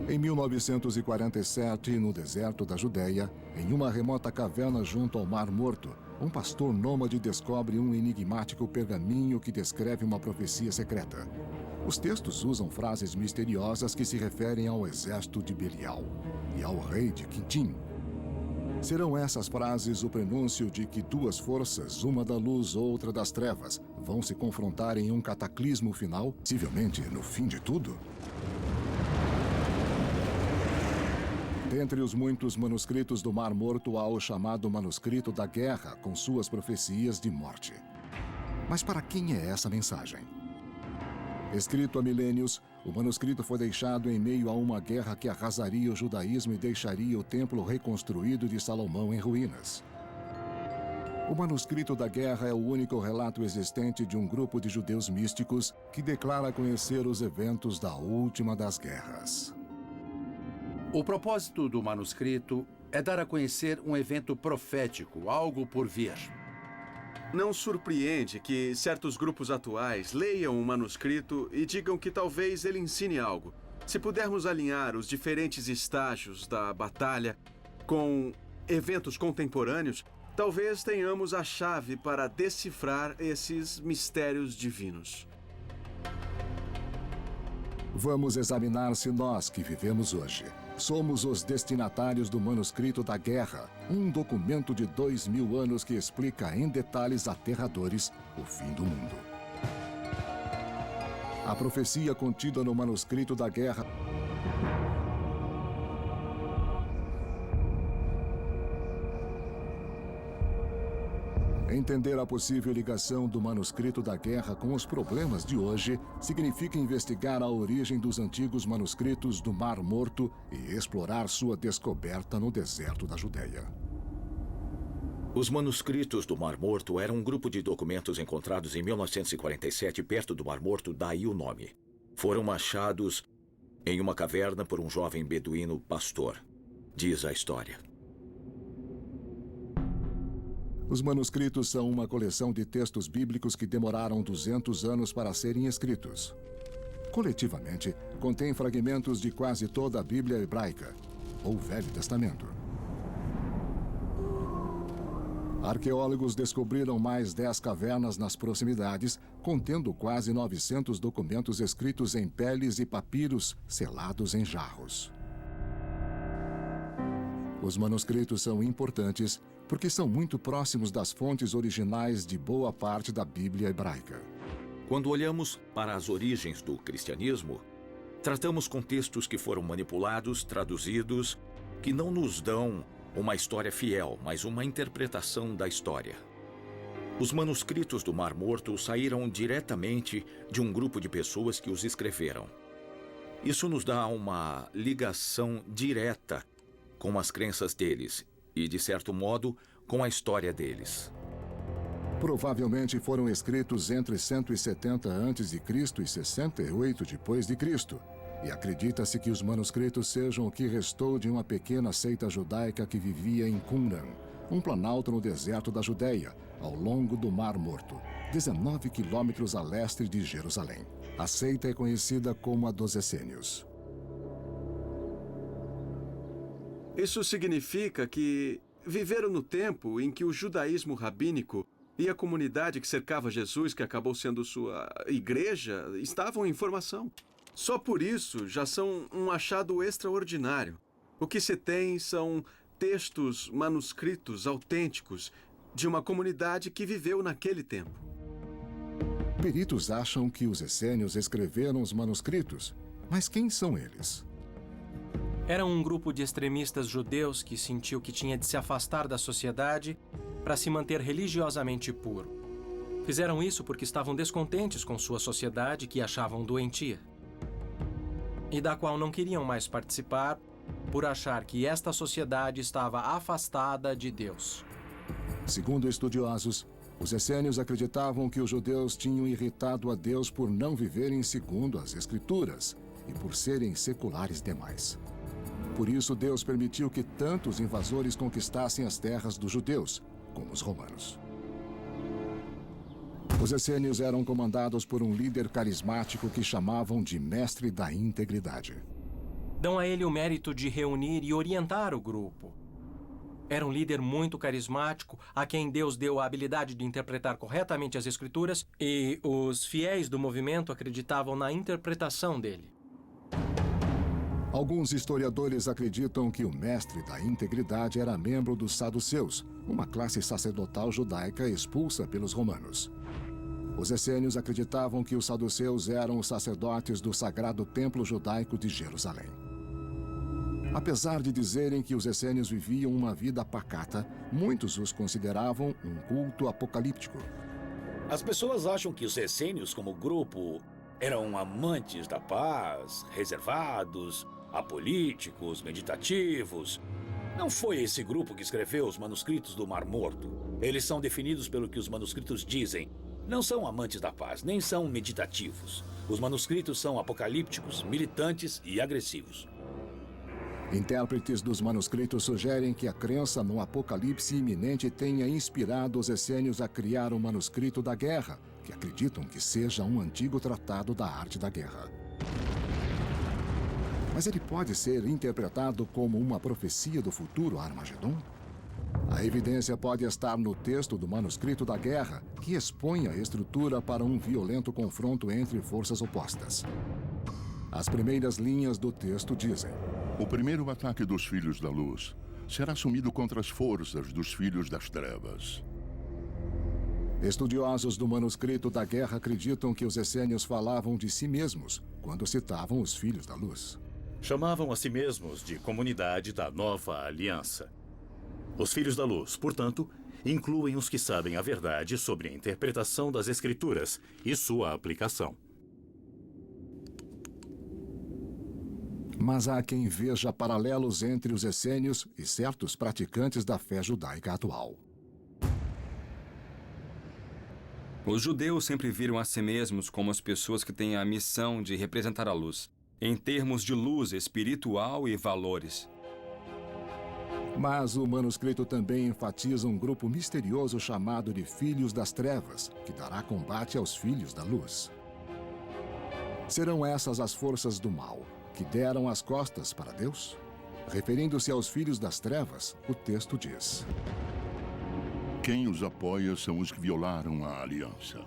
Em 1947, no deserto da Judéia, em uma remota caverna junto ao Mar Morto, um pastor nômade descobre um enigmático pergaminho que descreve uma profecia secreta. Os textos usam frases misteriosas que se referem ao exército de Belial e ao rei de Quintim. Serão essas frases o prenúncio de que duas forças, uma da luz, outra das trevas, vão se confrontar em um cataclismo final, possivelmente no fim de tudo? Dentre os muitos manuscritos do Mar Morto há o chamado Manuscrito da Guerra, com suas profecias de morte. Mas para quem é essa mensagem? Escrito há milênios, o manuscrito foi deixado em meio a uma guerra que arrasaria o judaísmo e deixaria o templo reconstruído de Salomão em ruínas. O Manuscrito da Guerra é o único relato existente de um grupo de judeus místicos que declara conhecer os eventos da última das guerras. O propósito do manuscrito é dar a conhecer um evento profético, algo por vir. Não surpreende que certos grupos atuais leiam o manuscrito e digam que talvez ele ensine algo. Se pudermos alinhar os diferentes estágios da batalha com eventos contemporâneos, talvez tenhamos a chave para decifrar esses mistérios divinos. Vamos examinar se nós, que vivemos hoje, somos os destinatários do Manuscrito da Guerra, um documento de 2000 anos que explica em detalhes aterradores o fim do mundo. A profecia contida no Manuscrito da Guerra Entender a possível ligação do Manuscrito da Guerra com os problemas de hoje significa investigar a origem dos antigos manuscritos do Mar Morto e explorar sua descoberta no deserto da Judéia. Os manuscritos do Mar Morto eram um grupo de documentos encontrados em 1947 perto do Mar Morto, daí o nome. Foram achados em uma caverna por um jovem beduíno pastor, diz a história. Os manuscritos são uma coleção de textos bíblicos que demoraram 200 anos para serem escritos. Coletivamente, contém fragmentos de quase toda a Bíblia hebraica, ou Velho Testamento. Arqueólogos descobriram mais 10 cavernas nas proximidades, contendo quase 900 documentos escritos em peles e papiros selados em jarros. Os manuscritos são importantes porque são muito próximos das fontes originais de boa parte da Bíblia hebraica. Quando olhamos para as origens do cristianismo, tratamos com textos que foram manipulados, traduzidos, que não nos dão uma história fiel, mas uma interpretação da história. Os manuscritos do Mar Morto saíram diretamente de um grupo de pessoas que os escreveram. Isso nos dá uma ligação direta com as crenças deles e, de certo modo, com a história deles. Provavelmente foram escritos entre 170 a.C. e 68 d.C., e acredita-se que os manuscritos sejam o que restou de uma pequena seita judaica que vivia em Qumran, um planalto no deserto da Judéia, ao longo do Mar Morto, 19 quilômetros a leste de Jerusalém. A seita é conhecida como a dos Essênios. Isso significa que viveram no tempo em que o judaísmo rabínico e a comunidade que cercava Jesus, que acabou sendo sua igreja, estavam em formação. Só por isso já são um achado extraordinário. O que se tem são textos manuscritos autênticos de uma comunidade que viveu naquele tempo. Peritos acham que os essênios escreveram os manuscritos, mas quem são eles? Era um grupo de extremistas judeus que sentiu que tinha de se afastar da sociedade para se manter religiosamente puro. Fizeram isso porque estavam descontentes com sua sociedade que achavam doentia, e da qual não queriam mais participar por achar que esta sociedade estava afastada de Deus. Segundo estudiosos, os essênios acreditavam que os judeus tinham irritado a Deus por não viverem segundo as Escrituras e por serem seculares demais. Por isso, Deus permitiu que tanto os invasores conquistassem as terras dos judeus, como os romanos. Os essênios eram comandados por um líder carismático que chamavam de Mestre da Integridade. dão a ele o mérito de reunir e orientar o grupo. Era um líder muito carismático, a quem Deus deu a habilidade de interpretar corretamente as Escrituras, e os fiéis do movimento acreditavam na interpretação dele. Alguns historiadores acreditam que o mestre da integridade era membro dos saduceus, uma classe sacerdotal judaica expulsa pelos romanos. Os essênios acreditavam que os saduceus eram os sacerdotes do sagrado templo judaico de Jerusalém. Apesar de dizerem que os essênios viviam uma vida pacata, muitos os consideravam um culto apocalíptico. As pessoas acham que os essênios, como grupo, eram amantes da paz, reservados, apolíticos, meditativos. Não foi esse grupo que escreveu os manuscritos do Mar Morto. Eles são definidos pelo que os manuscritos dizem. Não são amantes da paz, nem são meditativos. Os manuscritos são apocalípticos, militantes e agressivos. Intérpretes dos manuscritos sugerem que a crença no apocalipse iminente tenha inspirado os essênios a criar o manuscrito da guerra, que acreditam que seja um antigo tratado da arte da guerra. Mas ele pode ser interpretado como uma profecia do futuro Armagedon? A evidência pode estar no texto do manuscrito da guerra, que expõe a estrutura para um violento confronto entre forças opostas. As primeiras linhas do texto dizem: o primeiro ataque dos Filhos da Luz será assumido contra as forças dos Filhos das Trevas. Estudiosos do manuscrito da guerra acreditam que os essênios falavam de si mesmos quando citavam os Filhos da Luz. Chamavam a si mesmos de Comunidade da Nova Aliança. Os Filhos da Luz, portanto, incluem os que sabem a verdade sobre a interpretação das Escrituras e sua aplicação. Mas há quem veja paralelos entre os essênios e certos praticantes da fé judaica atual. Os judeus sempre viram a si mesmos como as pessoas que têm a missão de representar a luz, em termos de luz espiritual e valores. Mas o manuscrito também enfatiza um grupo misterioso chamado de Filhos das Trevas, que dará combate aos Filhos da Luz. Serão essas as forças do mal, que deram as costas para Deus? Referindo-se aos Filhos das Trevas, o texto diz: quem os apoia são os que violaram a aliança.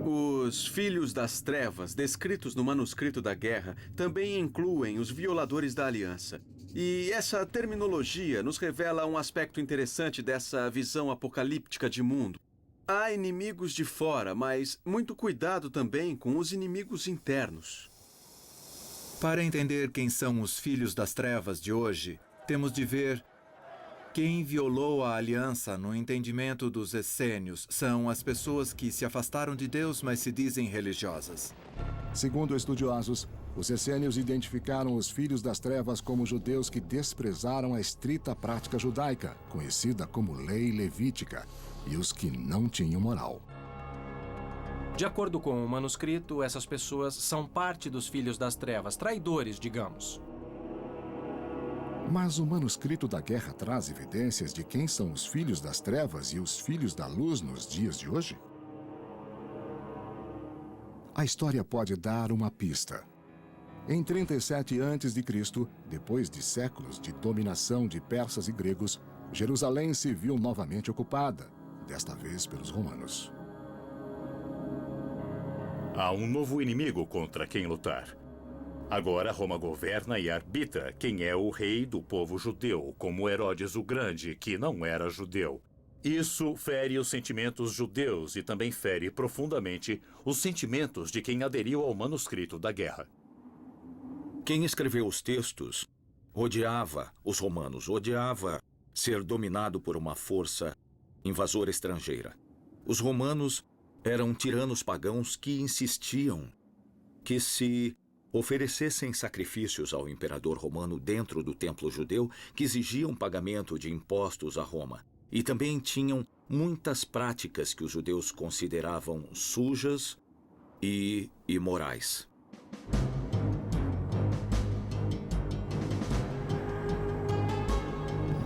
Os Filhos das Trevas, descritos no manuscrito da guerra, também incluem os violadores da aliança. E essa terminologia nos revela um aspecto interessante dessa visão apocalíptica de mundo. Há inimigos de fora, mas muito cuidado também com os inimigos internos. Para entender quem são os Filhos das Trevas de hoje, temos de ver quem violou a aliança no entendimento dos essênios. São as pessoas que se afastaram de Deus, mas se dizem religiosas. Segundo estudiosos, os essênios identificaram os Filhos das Trevas como judeus que desprezaram a estrita prática judaica, conhecida como lei levítica, e os que não tinham moral. De acordo com o manuscrito, essas pessoas são parte dos Filhos das Trevas, traidores, digamos. Mas o manuscrito da guerra traz evidências de quem são os Filhos das Trevas e os Filhos da Luz nos dias de hoje? A história pode dar uma pista. Em 37 a.C., depois de séculos de dominação de persas e gregos, Jerusalém se viu novamente ocupada, desta vez pelos romanos. Há um novo inimigo contra quem lutar. Agora Roma governa e arbitra quem é o rei do povo judeu, como Herodes o Grande, que não era judeu. Isso fere os sentimentos judeus e também fere profundamente os sentimentos de quem aderiu ao manuscrito da guerra. Quem escreveu os textos odiava os romanos, odiava ser dominado por uma força invasora estrangeira. Os romanos eram tiranos pagãos que insistiam que se oferecessem sacrifícios ao imperador romano dentro do templo judeu, que exigiam pagamento de impostos a Roma. E também tinham muitas práticas que os judeus consideravam sujas e imorais.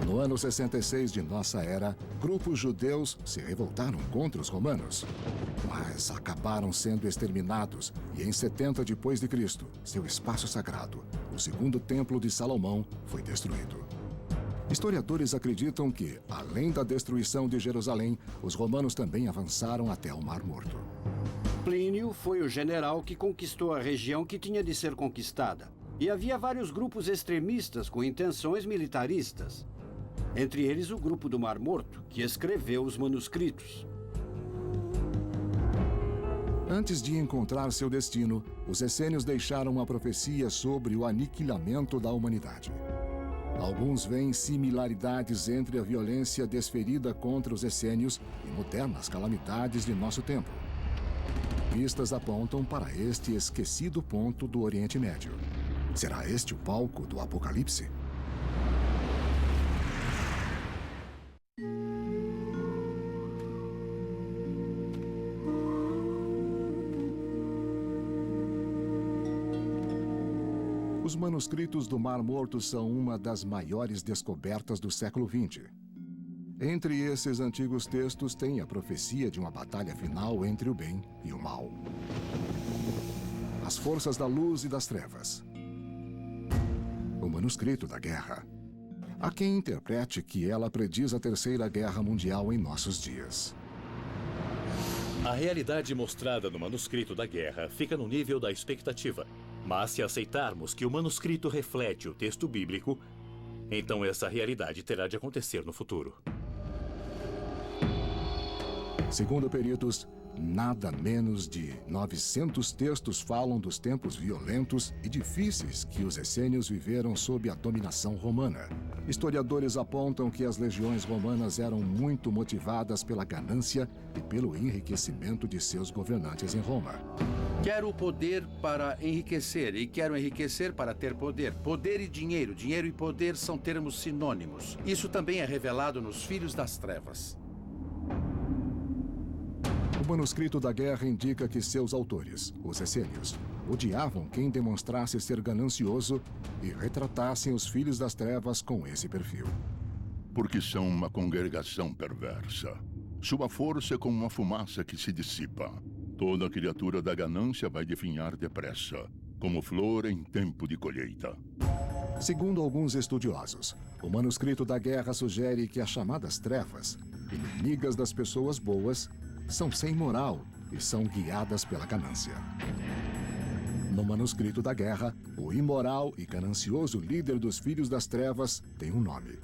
No ano 66 de nossa era, grupos judeus se revoltaram contra os romanos. mas acabaram sendo exterminados e em 70 depois de Cristo, seu espaço sagrado, o segundo templo de Salomão, foi destruído. Historiadores acreditam que, além da destruição de Jerusalém, os romanos também avançaram até o Mar Morto. Plínio foi o general que conquistou a região que tinha de ser conquistada. E havia vários grupos extremistas com intenções militaristas. Entre eles, o grupo do Mar Morto, que escreveu os manuscritos. Antes de encontrar seu destino, os essênios deixaram uma profecia sobre o aniquilamento da humanidade. Alguns veem similaridades entre a violência desferida contra os essênios e modernas calamidades de nosso tempo. Pistas apontam para este esquecido ponto do Oriente Médio. Será este o palco do Apocalipse? Os manuscritos do Mar Morto são uma das maiores descobertas do século XX. Entre esses antigos textos tem a profecia de uma batalha final entre o bem e o mal. As forças da luz e das trevas. O manuscrito da guerra. Há quem interprete que ela prediz a Terceira Guerra Mundial em nossos dias. A realidade mostrada no manuscrito da guerra fica no nível da expectativa. Mas se aceitarmos que o manuscrito reflete o texto bíblico, então essa realidade terá de acontecer no futuro. Segundo peritos, nada menos de 900 textos falam dos tempos violentos e difíceis que os essênios viveram sob a dominação romana. Historiadores apontam que as legiões romanas eram muito motivadas pela ganância e pelo enriquecimento de seus governantes em Roma. Quero poder para enriquecer e quero enriquecer para ter poder. Poder e dinheiro. Dinheiro e poder são termos sinônimos. Isso também é revelado nos Filhos das Trevas. O manuscrito da guerra indica que seus autores, os essênios, odiavam quem demonstrasse ser ganancioso e retratassem os Filhos das Trevas com esse perfil. Porque são uma congregação perversa. Sua força é como uma fumaça que se dissipa. Toda criatura da ganância vai definhar depressa, como flor em tempo de colheita. Segundo alguns estudiosos, o manuscrito da guerra sugere que as chamadas trevas, inimigas das pessoas boas, são sem moral e são guiadas pela ganância. No manuscrito da guerra, o imoral e ganancioso líder dos Filhos das Trevas tem um nome: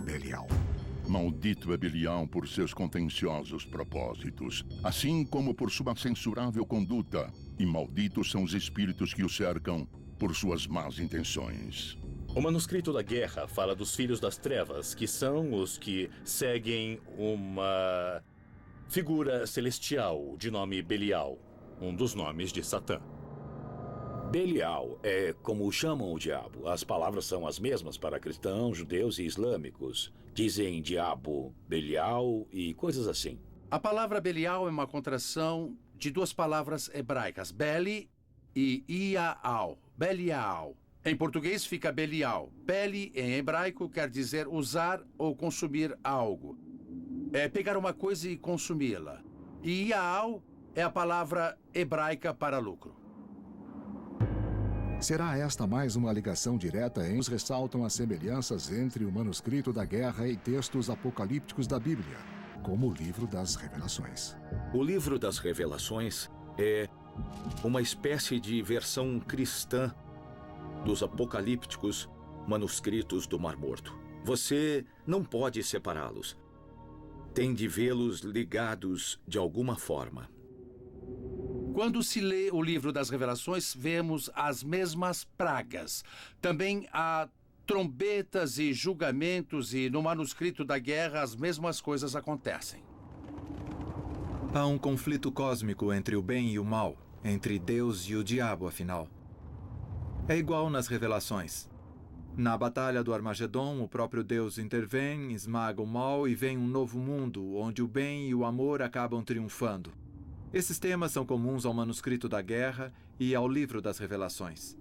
Belial. Maldito é Belial por seus contenciosos propósitos, assim como por sua censurável conduta, e malditos são os espíritos que o cercam por suas más intenções. O manuscrito da guerra fala dos Filhos das Trevas, que são os que seguem uma figura celestial de nome Belial, um dos nomes de Satã. Belial é como chamam o diabo. As palavras são as mesmas para cristãos, judeus e islâmicos. Dizem diabo, Belial e coisas assim. A palavra Belial é uma contração de duas palavras hebraicas, Beli e Iaal. Belial. Em português fica Belial. Beli, em hebraico, quer dizer usar ou consumir algo. É pegar uma coisa e consumi-la. E Iaal é a palavra hebraica para lucro. Será esta mais uma ligação direta em que ressaltam as semelhanças entre o manuscrito da guerra e textos apocalípticos da Bíblia, como o Livro das Revelações. O Livro das Revelações é uma espécie de versão cristã dos apocalípticos manuscritos do Mar Morto. Você não pode separá-los. Tem de vê-los ligados de alguma forma. Quando se lê o Livro das Revelações, vemos as mesmas pragas. Também há trombetas e julgamentos, e no manuscrito da guerra as mesmas coisas acontecem. Há um conflito cósmico entre o bem e o mal, entre Deus e o diabo, afinal. É igual nas Revelações. Na Batalha do Armagedon, o próprio Deus intervém, esmaga o mal e vem um novo mundo, onde o bem e o amor acabam triunfando. Esses temas são comuns ao manuscrito da guerra e ao Livro das Revelações.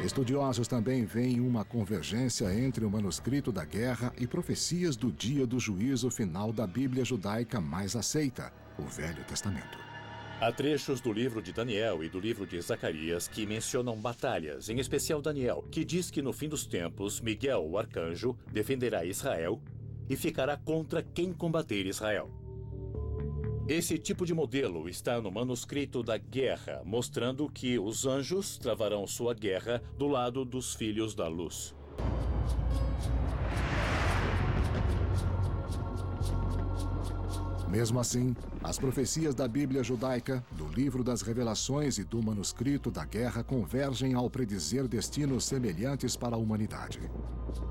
Estudiosos também veem uma convergência entre o manuscrito da guerra e profecias do dia do juízo final da Bíblia judaica mais aceita, o Velho Testamento. Há trechos do livro de Daniel e do livro de Zacarias que mencionam batalhas, em especial Daniel, que diz que no fim dos tempos, Miguel, o arcanjo, defenderá Israel e ficará contra quem combater Israel. Esse tipo de modelo está no manuscrito da guerra, mostrando que os anjos travarão sua guerra do lado dos filhos da luz. Mesmo assim, as profecias da Bíblia judaica, do livro das Revelações e do manuscrito da guerra convergem ao predizer destinos semelhantes para a humanidade.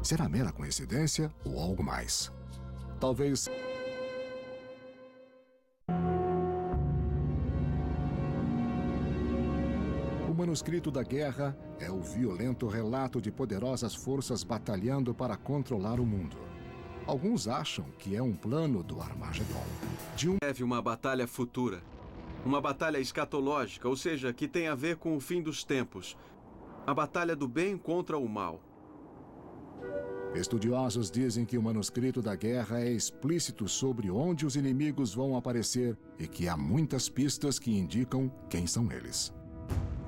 Será mera coincidência ou algo mais? Talvez... O manuscrito da guerra é o violento relato de poderosas forças batalhando para controlar o mundo. Alguns acham que é um plano do Armagedon. Deve uma batalha futura. Uma batalha escatológica, ou seja, que tem a ver com o fim dos tempos. A batalha do bem contra o mal. Estudiosos dizem que o manuscrito da guerra é explícito sobre onde os inimigos vão aparecer e que há muitas pistas que indicam quem são eles.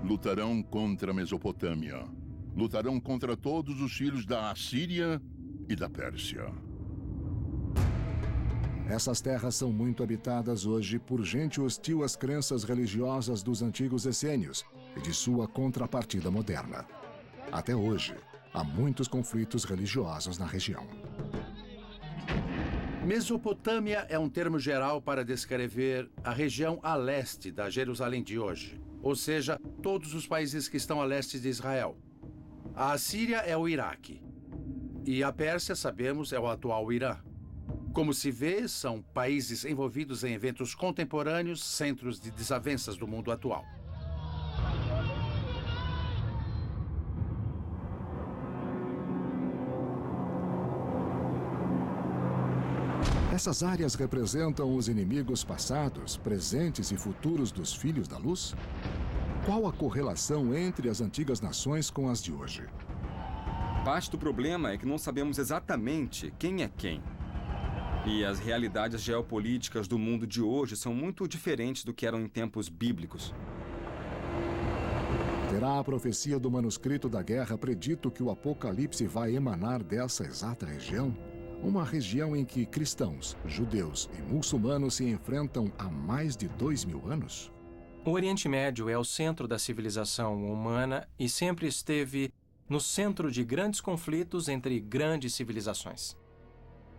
Lutarão contra a Mesopotâmia. Lutarão contra todos os filhos da Assíria e da Pérsia. Essas terras são muito habitadas hoje por gente hostil às crenças religiosas dos antigos essênios e de sua contrapartida moderna. Até hoje, há muitos conflitos religiosos na região. Mesopotâmia é um termo geral para descrever a região a leste da Jerusalém de hoje, ou seja, todos os países que estão a leste de Israel. A Assíria é o Iraque e a Pérsia, sabemos, é o atual Irã. Como se vê, são países envolvidos em eventos contemporâneos, centros de desavenças do mundo atual. Essas áreas representam os inimigos passados, presentes e futuros dos filhos da luz? Qual a correlação entre as antigas nações com as de hoje? Parte do problema é que não sabemos exatamente quem é quem. E as realidades geopolíticas do mundo de hoje são muito diferentes do que eram em tempos bíblicos. Terá a profecia do manuscrito da guerra predito que o Apocalipse vai emanar dessa exata região? Uma região em que cristãos, judeus e muçulmanos se enfrentam há mais de 2000 anos? O Oriente Médio é o centro da civilização humana e sempre esteve no centro de grandes conflitos entre grandes civilizações.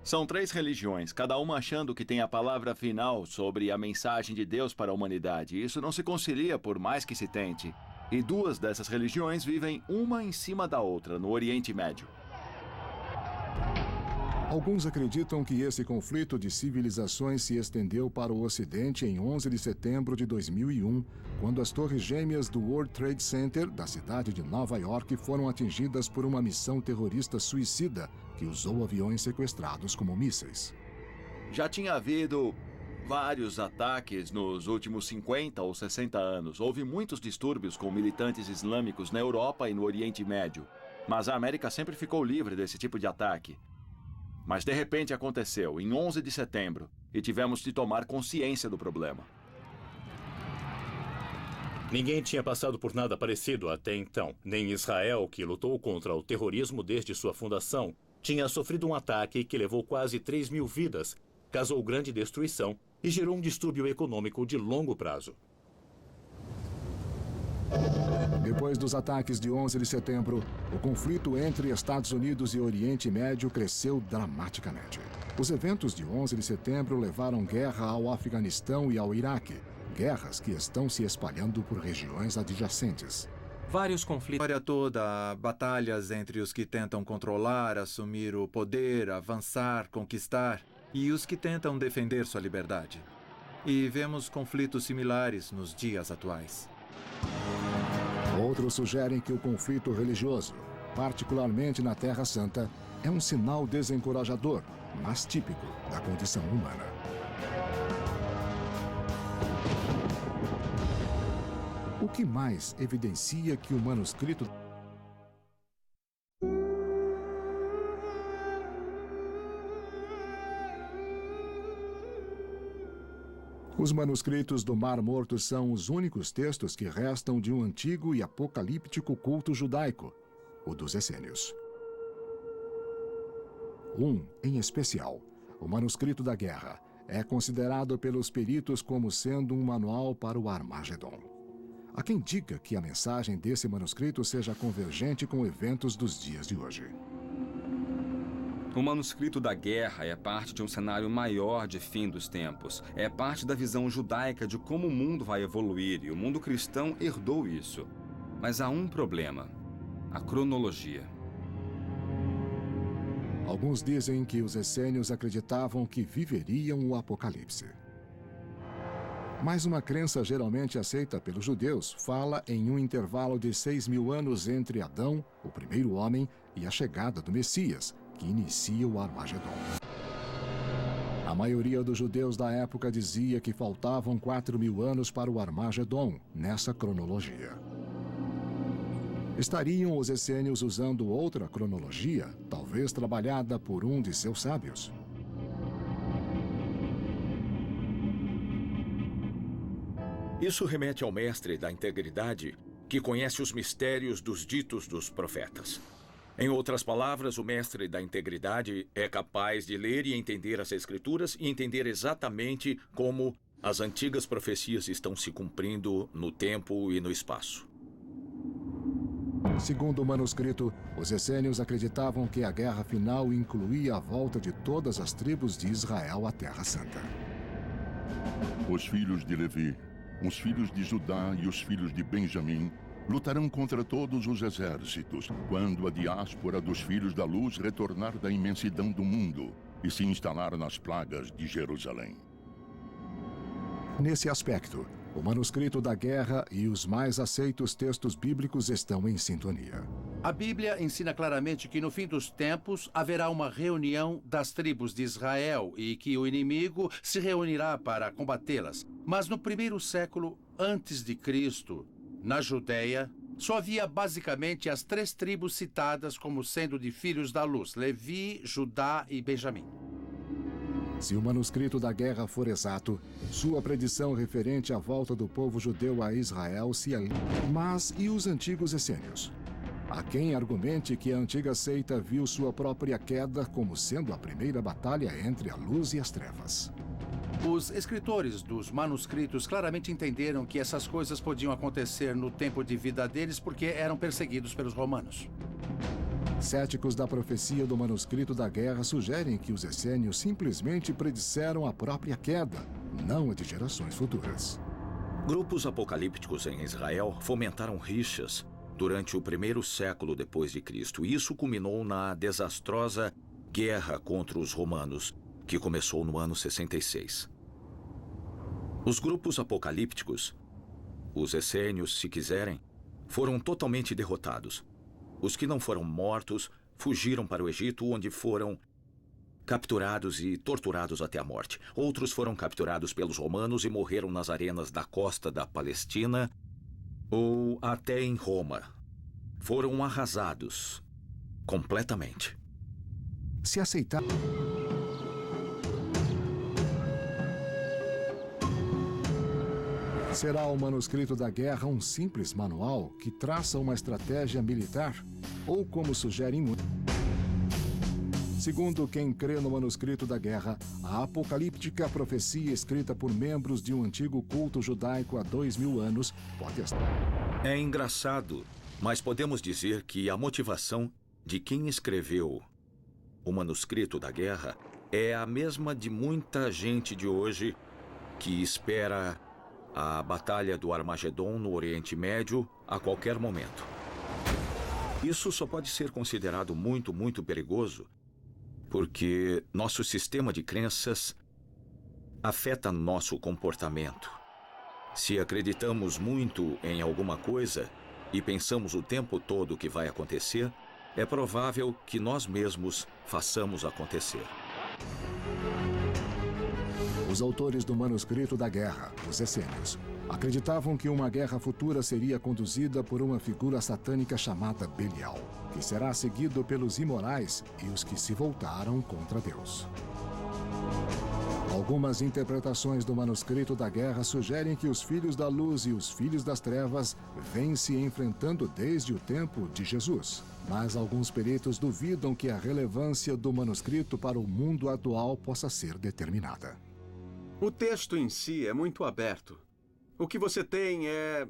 São 3 religiões, cada uma achando que tem a palavra final sobre a mensagem de Deus para a humanidade. Isso não se concilia por mais que se tente. E 2 dessas religiões vivem uma em cima da outra no Oriente Médio. Alguns acreditam que esse conflito de civilizações se estendeu para o Ocidente em 11 de setembro de 2001, quando as torres gêmeas do World Trade Center, da cidade de Nova York, foram atingidas por uma missão terrorista suicida que usou aviões sequestrados como mísseis. Já tinha havido vários ataques nos últimos 50 ou 60 anos. Houve muitos distúrbios com militantes islâmicos na Europa e no Oriente Médio. Mas a América sempre ficou livre desse tipo de ataque. Mas de repente aconteceu, em 11 de setembro, e tivemos de tomar consciência do problema. Ninguém tinha passado por nada parecido até então. Nem Israel, que lutou contra o terrorismo desde sua fundação, tinha sofrido um ataque que levou quase 3.000 vidas, causou grande destruição e gerou um distúrbio econômico de longo prazo. Depois dos ataques de 11 de setembro, o conflito entre Estados Unidos e Oriente Médio cresceu dramaticamente. Os eventos de 11 de setembro levaram guerra ao Afeganistão e ao Iraque, guerras que estão se espalhando por regiões adjacentes. Vários conflitos. A história toda, batalhas entre os que tentam controlar, assumir o poder, avançar, conquistar, e os que tentam defender sua liberdade. E vemos conflitos similares nos dias atuais. Outros sugerem que o conflito religioso, particularmente na Terra Santa, é um sinal desencorajador, mas típico da condição humana. O que mais evidencia que o manuscrito Os manuscritos do Mar Morto são os únicos textos que restam de um antigo e apocalíptico culto judaico, o dos essênios. Em especial, o Manuscrito da Guerra, é considerado pelos peritos como sendo um manual para o Armagedon. Há quem diga que a mensagem desse manuscrito seja convergente com eventos dos dias de hoje. O Manuscrito da Guerra é parte de um cenário maior de fim dos tempos. É parte da visão judaica de como o mundo vai evoluir, e o mundo cristão herdou isso. Mas há um problema: a cronologia. Alguns dizem que os essênios acreditavam que viveriam o Apocalipse. Mas uma crença geralmente aceita pelos judeus fala em um intervalo de 6.000 anos entre Adão, o primeiro homem, e a chegada do Messias, que inicia o Armagedon. A maioria dos judeus da época dizia que faltavam 4.000 anos para o Armagedon, nessa cronologia. Estariam os essênios usando outra cronologia, talvez trabalhada por um de seus sábios? Isso remete ao mestre da integridade, que conhece os mistérios dos ditos dos profetas. Em outras palavras, o mestre da integridade é capaz de ler e entender as Escrituras e entender exatamente como as antigas profecias estão se cumprindo no tempo e no espaço. Segundo o manuscrito, os essênios acreditavam que a guerra final incluía a volta de todas as tribos de Israel à Terra Santa. Os filhos de Levi, os filhos de Judá e os filhos de Benjamim lutarão contra todos os exércitos, quando a diáspora dos filhos da luz retornar da imensidão do mundo e se instalar nas plagas de Jerusalém. Nesse aspecto, o Manuscrito da Guerra e os mais aceitos textos bíblicos estão em sintonia. A Bíblia ensina claramente que no fim dos tempos haverá uma reunião das tribos de Israel e que o inimigo se reunirá para combatê-las. Mas no primeiro século antes de Cristo, na Judéia, só havia basicamente as 3 tribos citadas como sendo de filhos da luz: Levi, Judá e Benjamim. Se o Manuscrito da Guerra for exato, sua predição referente à volta do povo judeu a Israel se alinha. Mas e os antigos essênios? Há quem argumente que a antiga seita viu sua própria queda como sendo a primeira batalha entre a luz e as trevas. Os escritores dos manuscritos claramente entenderam que essas coisas podiam acontecer no tempo de vida deles porque eram perseguidos pelos romanos. Céticos da profecia do Manuscrito da Guerra sugerem que os essênios simplesmente predisseram a própria queda, não a de gerações futuras. Grupos apocalípticos em Israel fomentaram rixas durante o primeiro século depois de Cristo. E isso culminou na desastrosa guerra contra os romanos, que começou no ano 66. Os grupos apocalípticos, os essênios, se quiserem, foram totalmente derrotados. Os que não foram mortos fugiram para o Egito, onde foram capturados e torturados até a morte. Outros foram capturados pelos romanos e morreram nas arenas da costa da Palestina ou até em Roma. Foram arrasados completamente. Se aceitar... Será o Manuscrito da Guerra um simples manual que traça uma estratégia militar? Ou como sugerem muitos? Segundo quem crê no Manuscrito da Guerra, a apocalíptica profecia escrita por membros de um antigo culto judaico há 2000 anos pode estar. É engraçado, mas podemos dizer que a motivação de quem escreveu o Manuscrito da Guerra é a mesma de muita gente de hoje que espera a Batalha do Armagedon no Oriente Médio a qualquer momento. Isso só pode ser considerado muito, muito perigoso, porque nosso sistema de crenças afeta nosso comportamento. Se acreditamos muito em alguma coisa e pensamos o tempo todo o que vai acontecer, é provável que nós mesmos façamos acontecer. Os autores do Manuscrito da Guerra, os essênios, acreditavam que uma guerra futura seria conduzida por uma figura satânica chamada Belial, que será seguido pelos imorais e os que se voltaram contra Deus. Algumas interpretações do manuscrito da guerra sugerem que os filhos da luz e os filhos das trevas vêm se enfrentando desde o tempo de Jesus. Mas alguns peritos duvidam que a relevância do manuscrito para o mundo atual possa ser determinada. O texto em si é muito aberto. O que você tem é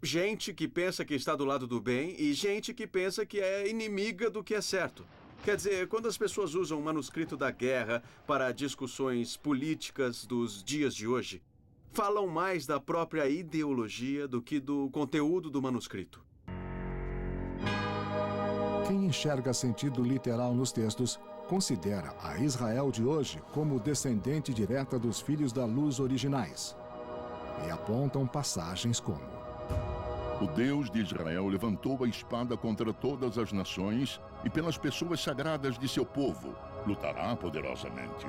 gente que pensa que está do lado do bem e gente que pensa que é inimiga do que é certo. Quer dizer, quando as pessoas usam o manuscrito da guerra para discussões políticas dos dias de hoje, falam mais da própria ideologia do que do conteúdo do manuscrito. Quem enxerga sentido literal nos textos considera a Israel de hoje como descendente direta dos filhos da luz originais e apontam passagens como: o Deus de Israel levantou a espada contra todas as nações e pelas pessoas sagradas de seu povo lutará poderosamente.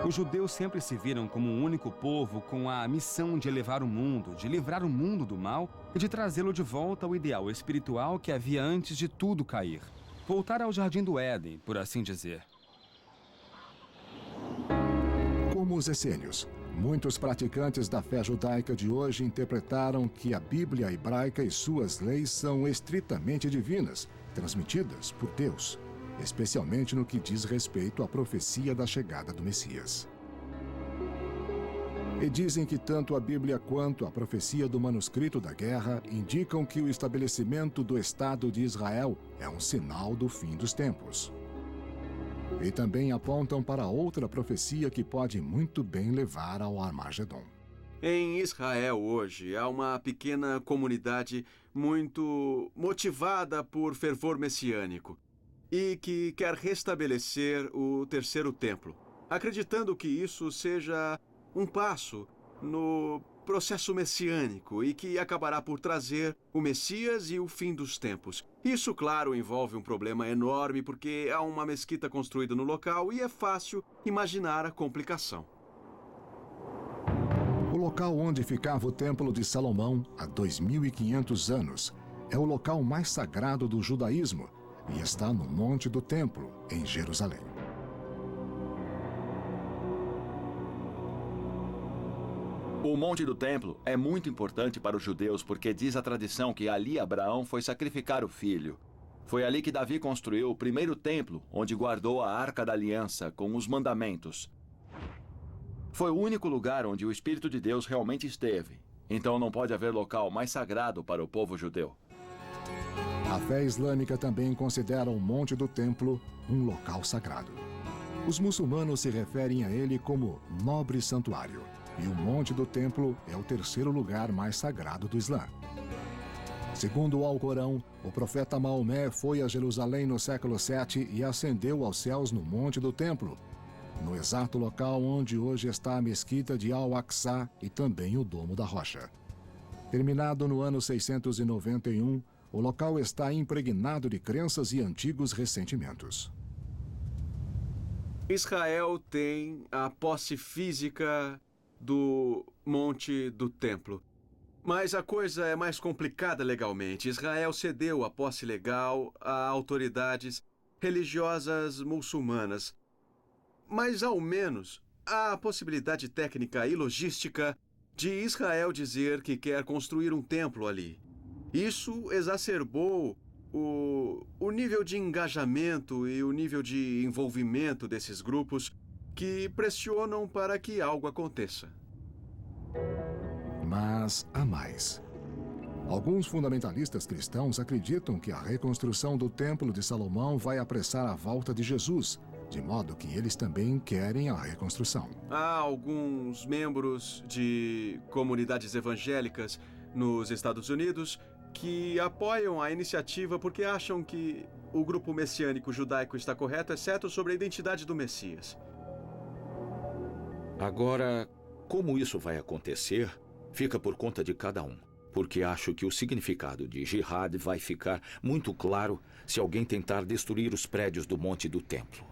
Os judeus sempre se viram como um único povo com a missão de elevar o mundo, de livrar o mundo do mal e de trazê-lo de volta ao ideal espiritual que havia antes de tudo cair. Voltar ao Jardim do Éden, por assim dizer. Como os essênios, muitos praticantes da fé judaica de hoje interpretaram que a Bíblia hebraica e suas leis são estritamente divinas, transmitidas por Deus, especialmente no que diz respeito à profecia da chegada do Messias. E dizem que tanto a Bíblia quanto a profecia do manuscrito da guerra indicam que o estabelecimento do Estado de Israel é um sinal do fim dos tempos. E também apontam para outra profecia que pode muito bem levar ao Armagedon. Em Israel hoje há uma pequena comunidade muito motivada por fervor messiânico e que quer restabelecer o terceiro templo, acreditando que isso seja um passo no processo messiânico e que acabará por trazer o Messias e o fim dos tempos. Isso, claro, envolve um problema enorme porque há uma mesquita construída no local e é fácil imaginar a complicação. O local onde ficava o Templo de Salomão há 2.500 anos é o local mais sagrado do judaísmo e está no Monte do Templo, em Jerusalém. O Monte do Templo é muito importante para os judeus porque diz a tradição que ali Abraão foi sacrificar o filho. Foi ali que Davi construiu o primeiro templo, onde guardou a Arca da Aliança com os mandamentos. Foi o único lugar onde o Espírito de Deus realmente esteve. Então não pode haver local mais sagrado para o povo judeu. A fé islâmica também considera o Monte do Templo um local sagrado. Os muçulmanos se referem a ele como nobre santuário. E o Monte do Templo é o terceiro lugar mais sagrado do Islã. Segundo o Alcorão, o profeta Maomé foi a Jerusalém no século VII e ascendeu aos céus no Monte do Templo, no exato local onde hoje está a mesquita de Al-Aqsa e também o Domo da Rocha. Terminado no ano 691, o local está impregnado de crenças e antigos ressentimentos. Israel tem a posse física do Monte do Templo. Mas a coisa é mais complicada legalmente. Israel cedeu a posse legal a autoridades religiosas muçulmanas. Mas, ao menos, há a possibilidade técnica e logística de Israel dizer que quer construir um templo ali. Isso exacerbou o nível de engajamento e o nível de envolvimento desses grupos que pressionam para que algo aconteça. Mas há mais. Alguns fundamentalistas cristãos acreditam que a reconstrução do Templo de Salomão vai apressar a volta de Jesus, de modo que eles também querem a reconstrução. Há alguns membros de comunidades evangélicas nos Estados Unidos que apoiam a iniciativa porque acham que o grupo messiânico judaico está correto, exceto sobre a identidade do Messias. Agora, como isso vai acontecer, fica por conta de cada um. Porque acho que o significado de jihad vai ficar muito claro se alguém tentar destruir os prédios do Monte do Templo.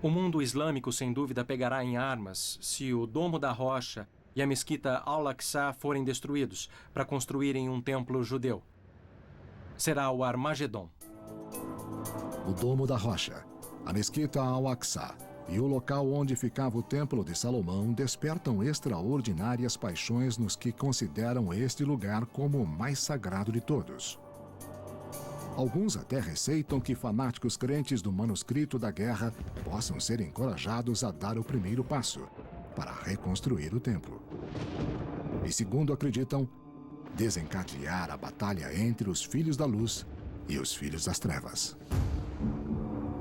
O mundo islâmico, sem dúvida, pegará em armas se o Domo da Rocha e a mesquita Al-Aqsa forem destruídos para construírem um templo judeu. Será o Armagedon. O Domo da Rocha, a mesquita Al-Aqsa e o local onde ficava o Templo de Salomão despertam extraordinárias paixões nos que consideram este lugar como o mais sagrado de todos. Alguns até receitam que fanáticos crentes do manuscrito da guerra possam ser encorajados a dar o primeiro passo para reconstruir o templo. E segundo acreditam, desencadear a batalha entre os filhos da luz e os filhos das trevas.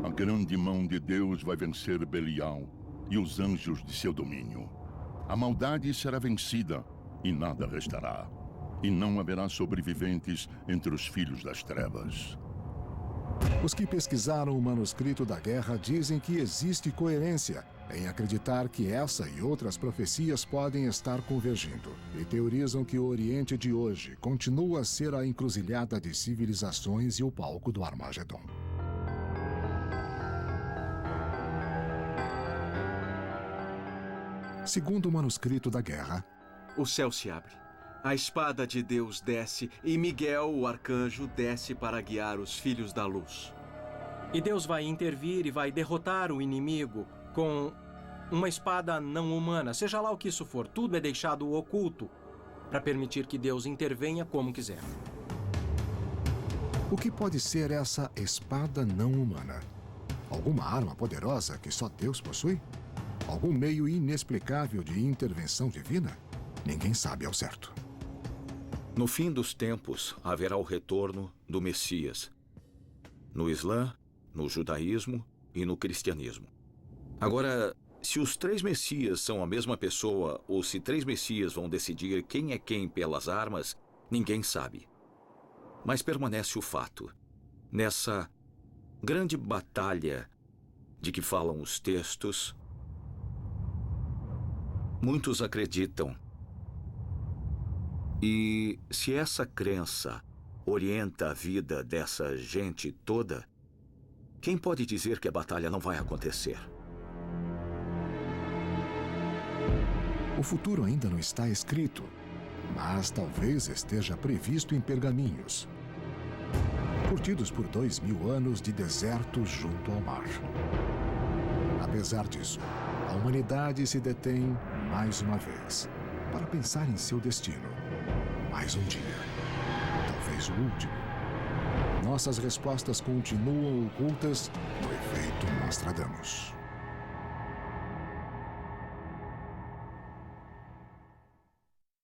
A grande mão de Deus vai vencer Belial e os anjos de seu domínio. A maldade será vencida e nada restará. E não haverá sobreviventes entre os filhos das trevas. Os que pesquisaram o manuscrito da guerra dizem que existe coerência em acreditar que essa e outras profecias podem estar convergindo, e teorizam que o Oriente de hoje continua a ser a encruzilhada de civilizações e o palco do Armagedon. Segundo o manuscrito da guerra, o céu se abre. A espada de Deus desce e Miguel, o arcanjo, desce para guiar os filhos da luz. E Deus vai intervir e vai derrotar o inimigo com uma espada não humana, seja lá o que isso for. Tudo é deixado oculto para permitir que Deus intervenha como quiser. O que pode ser essa espada não humana? Alguma arma poderosa que só Deus possui? Algum meio inexplicável de intervenção divina? Ninguém sabe ao certo. No fim dos tempos, haverá o retorno do Messias. No Islã, no judaísmo e no cristianismo. Agora, se os 3 Messias são a mesma pessoa ou se 3 Messias vão decidir quem é quem pelas armas, ninguém sabe. Mas permanece o fato. Nessa grande batalha de que falam os textos, muitos acreditam. E se essa crença orienta a vida dessa gente toda, quem pode dizer que a batalha não vai acontecer? O futuro ainda não está escrito, mas talvez esteja previsto em pergaminhos, curtidos por 2000 anos de deserto junto ao mar. Apesar disso, a humanidade se detém mais uma vez para pensar em seu destino. Mais um dia, talvez o último. Nossas respostas continuam ocultas no efeito Nostradamus.